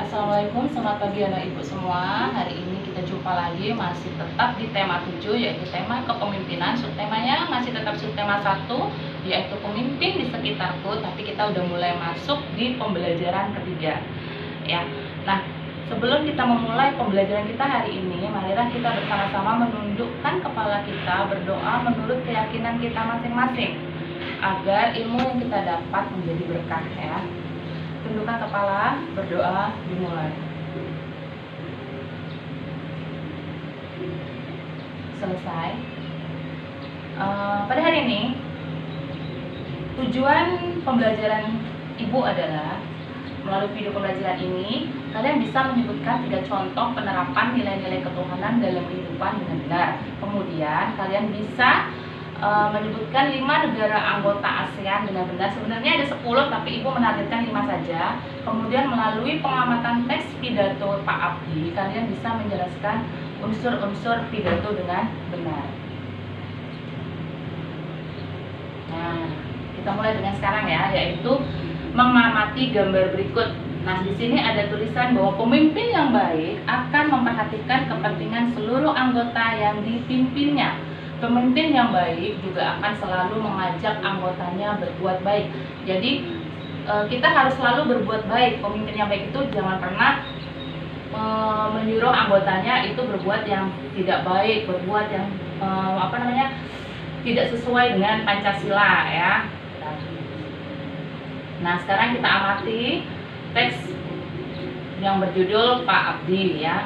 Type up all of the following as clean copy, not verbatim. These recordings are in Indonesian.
Assalamualaikum, selamat pagi anak ibu semua. Hari ini kita jumpa lagi, masih tetap di tema 7, yaitu tema kepemimpinan. Subtemanya masih tetap subtema 1, yaitu pemimpin di sekitarku. Tapi kita udah mulai masuk di pembelajaran ketiga ya. Nah, sebelum kita memulai pembelajaran kita hari ini, marilah kita bersama-sama menundukkan kepala kita, berdoa menurut keyakinan kita masing-masing, agar ilmu yang kita dapat menjadi berkah ya. Tundukkan kepala, berdoa, dimulai. Selesai. Pada hari ini, tujuan pembelajaran ibu adalah melalui video pembelajaran ini, kalian bisa menyebutkan 3 contoh penerapan nilai-nilai ketuhanan dalam kehidupan dengan benar. Kemudian kalian bisa menyebutkan 5 negara anggota ASEAN dengan benar. Sebenarnya ada 10, tapi ibu menargetkan 5 saja. Kemudian melalui pengamatan teks pidato Pak Abdi, kalian bisa menjelaskan unsur-unsur pidato dengan benar. Nah, kita mulai dengan sekarang ya, yaitu mengamati gambar berikut. Nah, di sini ada tulisan bahwa pemimpin yang baik akan memperhatikan kepentingan seluruh anggota yang dipimpinnya. Pemimpin yang baik juga akan selalu mengajak anggotanya berbuat baik. Jadi kita harus selalu berbuat baik. Pemimpin yang baik itu jangan pernah menyuruh anggotanya itu berbuat yang tidak baik, berbuat yang tidak sesuai dengan Pancasila ya. Nah, sekarang kita amati teks yang berjudul Pak Abdi ya.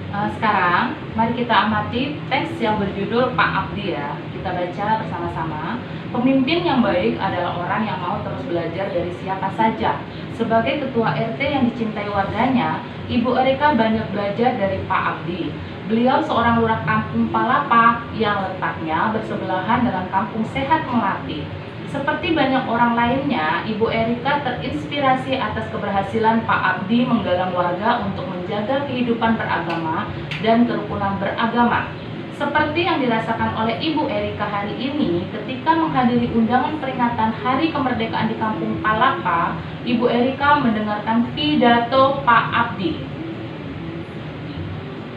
Sekarang mari kita amati teks yang berjudul Pak Abdi ya. Kita baca bersama-sama. Pemimpin yang baik adalah orang yang mau terus belajar dari siapa saja. Sebagai ketua RT yang dicintai warganya, Ibu Erika banyak belajar dari Pak Abdi. Beliau seorang lurah kampung Palapa yang letaknya bersebelahan dengan kampung Sehat Melati. Seperti banyak orang lainnya, Ibu Erika terinspirasi atas keberhasilan Pak Abdi menggalang warga untuk menjaga kehidupan beragama dan kerukunan beragama. Seperti yang dirasakan oleh Ibu Erika hari ini ketika menghadiri undangan peringatan Hari Kemerdekaan di Kampung Palapa, Ibu Erika mendengarkan pidato Pak Abdi.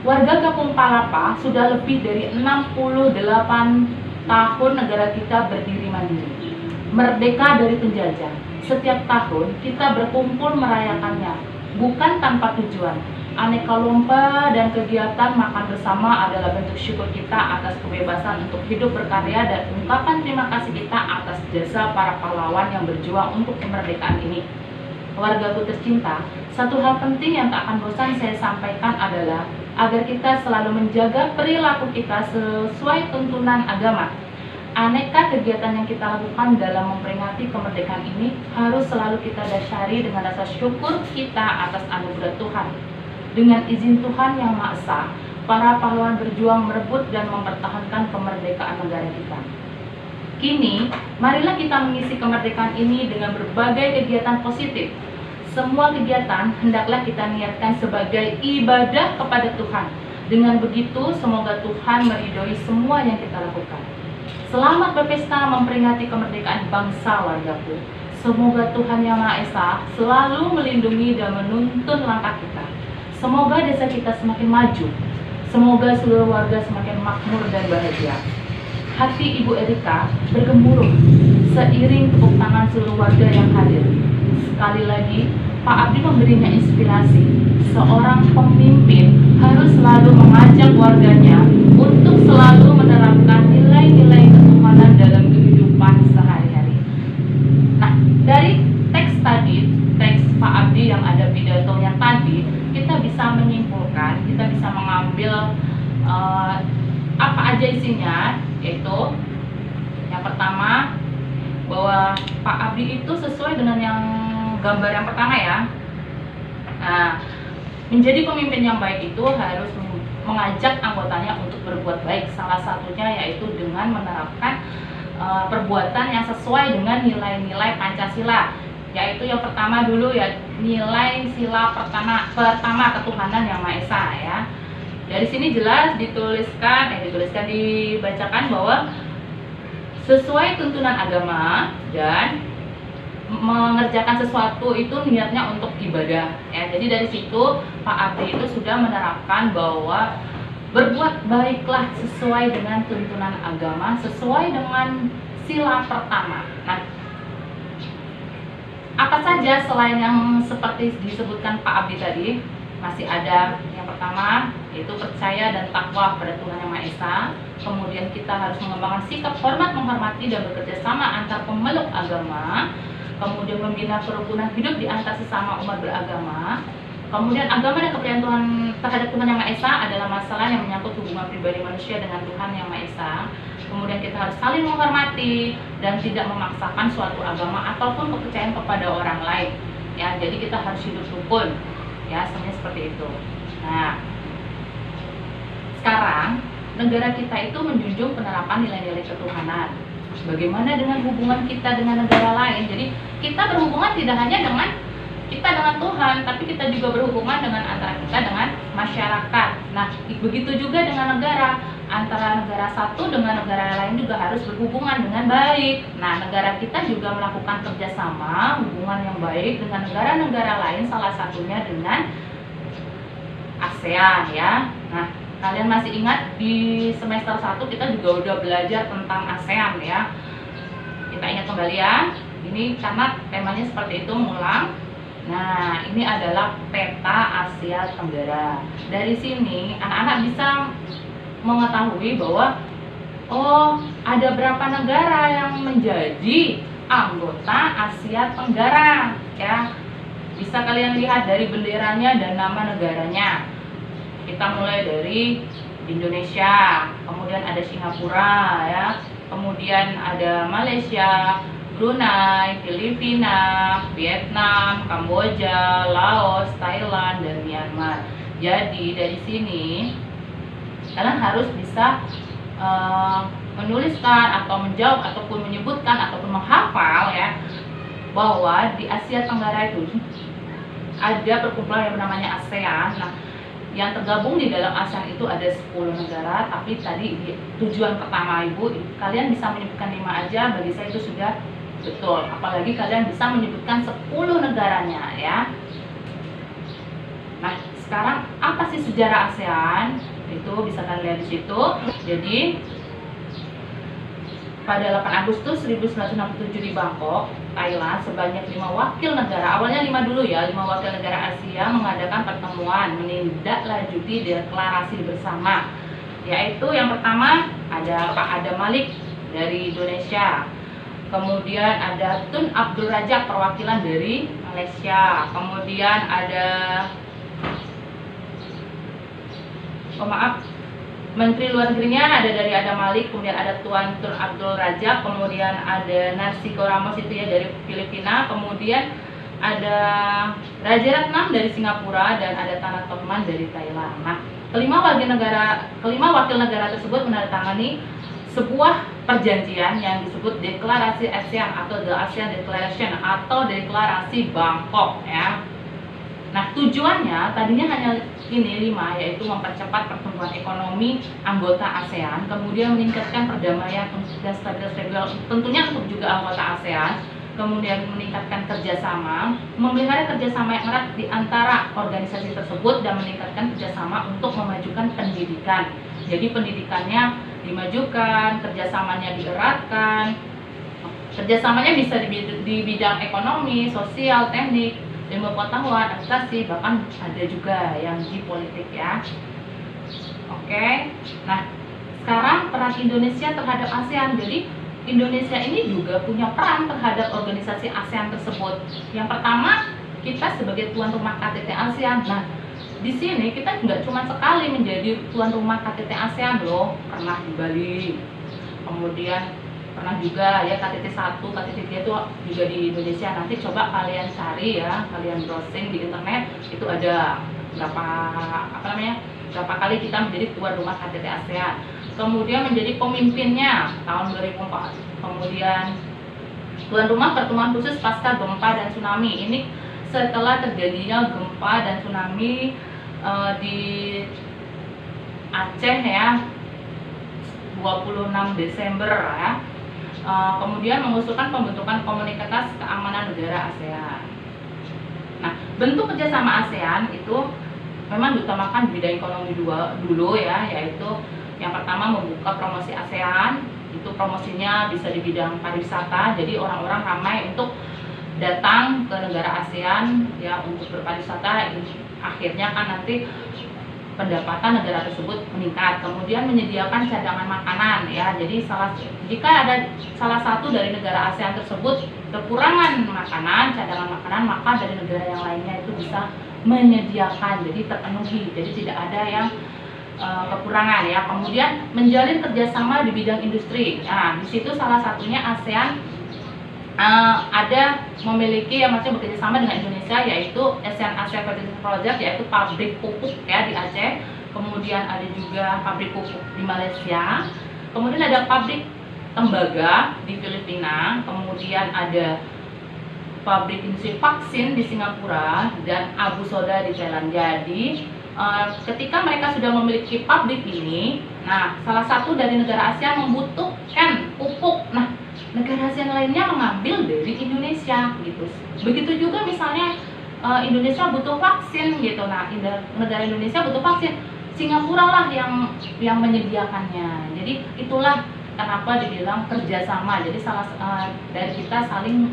Warga Kampung Palapa sudah lebih dari 68 tahun negara kita berdiri mandiri, merdeka dari penjajah. Setiap tahun kita berkumpul merayakannya, bukan tanpa tujuan. Aneka lomba dan kegiatan makan bersama adalah bentuk syukur kita atas kebebasan untuk hidup berkarya dan ungkapan terima kasih kita atas jasa para pahlawan yang berjuang untuk kemerdekaan ini. Wargaku tercinta, satu hal penting yang tak akan bosan saya sampaikan adalah agar kita selalu menjaga perilaku kita sesuai tuntunan agama. Aneka kegiatan yang kita lakukan dalam memperingati kemerdekaan ini harus selalu kita dasari dengan rasa syukur kita atas anugerah Tuhan. Dengan izin Tuhan Yang Maha Esa, para pahlawan berjuang merebut dan mempertahankan kemerdekaan negara kita. Kini, marilah kita mengisi kemerdekaan ini dengan berbagai kegiatan positif. Semua kegiatan hendaklah kita niatkan sebagai ibadah kepada Tuhan. Dengan begitu, semoga Tuhan meridhoi semua yang kita lakukan. Selamat berpesta memperingati kemerdekaan bangsa wargaku. Semoga Tuhan Yang Maha Esa selalu melindungi dan menuntun langkah kita. Semoga desa kita semakin maju. Semoga seluruh warga semakin makmur dan bahagia. Hati Ibu Erika bergemuruh seiring tepuk tangan seluruh warga yang hadir. Sekali lagi, Pak Abdi memberinya inspirasi. Seorang pemimpin harus selalu mengajak warganya untuk selalu menerapkan nilai-nilai ketuhanan dalam kehidupan sehari-hari. Nah, dari teks tadi, teks Pak Abdi yang ada pidatonya tadi, kita bisa menyimpulkan, kita bisa mengambil apa aja isinya, yaitu yang pertama bahwa Pak Abdi itu sesuai dengan yang gambar yang pertama ya. Nah, menjadi pemimpin yang baik itu harus mengajak anggotanya untuk berbuat baik. Salah satunya yaitu dengan menerapkan perbuatan yang sesuai dengan nilai-nilai Pancasila. Yaitu yang pertama dulu ya, nilai sila pertama ketuhanan Yang Maha Esa ya. Dari sini jelas dibacakan, dibacakan, bahwa sesuai tuntunan agama dan mengerjakan sesuatu itu niatnya untuk ibadah ya. Jadi dari situ Pak Abdi itu sudah menerapkan bahwa berbuat baiklah sesuai dengan tuntunan agama, sesuai dengan sila pertama. Nah, apa saja selain yang seperti disebutkan Pak Abdi tadi? Masih ada yang pertama, yaitu percaya dan takwa pada Tuhan Yang Maha Esa. Kemudian kita harus mengembangkan sikap hormat, menghormati, dan bekerja sama antar pemeluk agama. Kemudian membina kerukunan hidup di antar sesama umat beragama. Kemudian agama dan kepercayaan Tuhan terhadap Tuhan Yang Maha Esa adalah masalah yang menyangkut hubungan pribadi manusia dengan Tuhan Yang Maha Esa. Kemudian kita harus saling menghormati dan tidak memaksakan suatu agama ataupun kepercayaan kepada orang lain. Ya, jadi kita harus hidup rukun. Ya, sebenarnya seperti itu. Nah, sekarang negara kita itu menjunjung penerapan nilai-nilai ketuhanan. Bagaimana dengan hubungan kita dengan negara lain? Jadi kita berhubungan tidak hanya dengan kita dengan Tuhan, tapi kita juga berhubungan dengan antara kita dengan masyarakat. Nah, begitu juga dengan negara. Antara negara satu dengan negara lain juga harus berhubungan dengan baik. Nah, negara kita juga melakukan kerjasama, hubungan yang baik dengan negara-negara lain, salah satunya dengan ASEAN ya. Nah, kalian masih ingat di semester 1 kita juga udah belajar tentang ASEAN ya. Kita ingat kembali ya. Ini karena temanya seperti itu, ngulang. Nah, ini adalah peta Asia Tenggara. Dari sini anak-anak bisa mengetahui bahwa oh, ada berapa negara yang menjadi anggota Asia Tenggara ya. Bisa kalian lihat dari benderanya dan nama negaranya. Kita mulai dari Indonesia, kemudian ada Singapura ya, kemudian ada Malaysia, Brunei, Filipina, Vietnam, Kamboja, Laos, Thailand, dan Myanmar. Jadi dari sini kalian harus bisa menuliskan atau menjawab ataupun menyebutkan ataupun menghafal ya bahwa di Asia Tenggara itu ada perkumpulan yang namanya ASEAN. Nah, yang tergabung di dalam ASEAN itu ada 10 negara, tapi tadi tujuan pertama Ibu, kalian bisa menyebutkan 5 aja, bagi saya itu sudah betul. Apalagi kalian bisa menyebutkan 10 negaranya ya. Nah, sekarang apa sih sejarah ASEAN? Itu bisa kalian lihat di situ. Jadi pada 8 Agustus 1967 di Bangkok, Thailand, sebanyak 5 wakil negara, awalnya 5 dulu ya, 5 wakil negara Asia mengadakan pertemuan menindaklanjuti deklarasi bersama. Yaitu yang pertama ada Pak Adam Malik dari Indonesia. Kemudian ada Tun Abdul Razak perwakilan dari Malaysia. Kemudian ada Menteri Luar Negerinya ada dari Adam Malik, kemudian ada Tuan Tun Abdul Razak, kemudian ada Narsico Ramos itu ya dari Filipina, kemudian ada Raja Ratnam dari Singapura, dan ada Tanah Tokman dari Thailand. Nah, kelima wakil negara tersebut menandatangani sebuah perjanjian yang disebut Deklarasi ASEAN atau The ASEAN Declaration atau Deklarasi Bangkok ya. Nah, tujuannya tadinya hanya ini 5, yaitu mempercepat pertumbuhan ekonomi anggota ASEAN, kemudian meningkatkan perdamaian dan stabilitas regional tentunya untuk juga anggota ASEAN, kemudian meningkatkan kerjasama, memelihara kerjasama yang erat di antara organisasi tersebut, dan meningkatkan kerjasama untuk memajukan pendidikan. Jadi pendidikannya dimajukan, kerjasamanya dieratkan, kerjasamanya bisa di bidang ekonomi, sosial, teknik, ilmu pengetahuan, administrasi, bahkan ada juga yang di politik ya. Oke, nah sekarang peran Indonesia terhadap ASEAN. Jadi Indonesia ini juga punya peran terhadap organisasi ASEAN tersebut. Yang pertama, kita sebagai tuan rumah KTT ASEAN. Nah, di sini kita nggak cuma sekali menjadi tuan rumah KTT ASEAN loh, pernah di Bali, kemudian pernah juga ya KTT 1, KTT 3 itu juga di Indonesia. Nanti coba kalian cari ya, kalian browsing di internet, itu ada berapa kali kita menjadi tuan rumah KTT ASEAN. Kemudian menjadi pemimpinnya tahun 2004. Kemudian tuan rumah pertemuan khusus pasca gempa dan tsunami. Ini setelah terjadinya gempa dan tsunami di Aceh ya, 26 Desember ya. Kemudian mengusulkan pembentukan komunitas keamanan negara ASEAN. Nah, bentuk kerjasama ASEAN itu memang diutamakan di bidang ekonomi dulu ya, yaitu yang pertama membuka promosi ASEAN. Itu promosinya bisa di bidang pariwisata, jadi orang-orang ramai untuk datang ke negara ASEAN ya untuk berpariwisata. Akhirnya kan nanti pendapatan negara tersebut meningkat. Kemudian menyediakan cadangan makanan ya. Jadi jika ada salah satu dari negara ASEAN tersebut kekurangan makanan, cadangan makanan, maka dari negara yang lainnya itu bisa menyediakan, jadi terpenuhi, jadi tidak ada yang kekurangan ya. Kemudian menjalin kerjasama di bidang industri. Nah, di situ salah satunya ASEAN ada memiliki yang masih bekerja sama dengan Indonesia, yaitu ASEAN Fertilizer Project, yaitu pabrik pupuk ya di Aceh. Kemudian ada juga pabrik pupuk di Malaysia. Kemudian ada pabrik tembaga di Filipina. Kemudian ada pabrik industri vaksin di Singapura dan Abu Soda di Thailand. Jadi ketika mereka sudah memiliki pabrik ini, nah salah satu dari negara ASEAN membutuhkan pupuk. Nah, negara ASEAN lainnya mengambil dari Indonesia gitu. Begitu juga misalnya Indonesia butuh vaksin gitu. Nah, negara Indonesia butuh vaksin, Singapura lah yang menyediakannya. Jadi itulah kenapa dibilang kerjasama. Jadi dari kita saling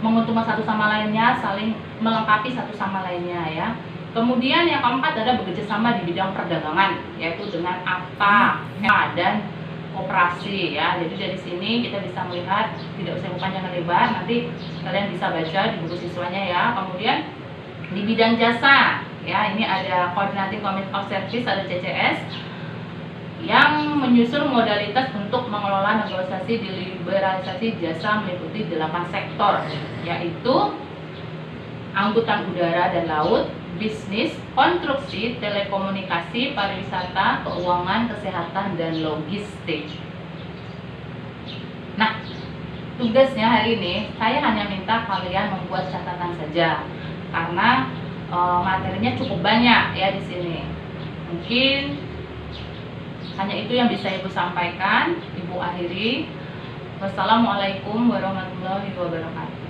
menguntungkan satu sama lainnya, saling melengkapi satu sama lainnya ya. Kemudian yang keempat ada bekerjasama di bidang perdagangan, yaitu dengan AFTA dan koperasi ya. Jadi dari sini kita bisa melihat, tidak usah panjang lebar, nanti kalian bisa baca di buku siswanya ya. Kemudian di bidang jasa ya, ini ada Coordinating Committee of Service, ada CCS, yang menyusun modalitas untuk mengelola negosiasi liberalisasi jasa meliputi 8 sektor, yaitu angkutan udara dan laut, bisnis, konstruksi, telekomunikasi, pariwisata, keuangan, kesehatan, dan logistik. Nah, tugasnya hari ini saya hanya minta kalian membuat catatan saja, karena materinya cukup banyak ya di sini. Mungkin hanya itu yang bisa Ibu sampaikan. Ibu akhiri. Wassalamualaikum warahmatullahi wabarakatuh.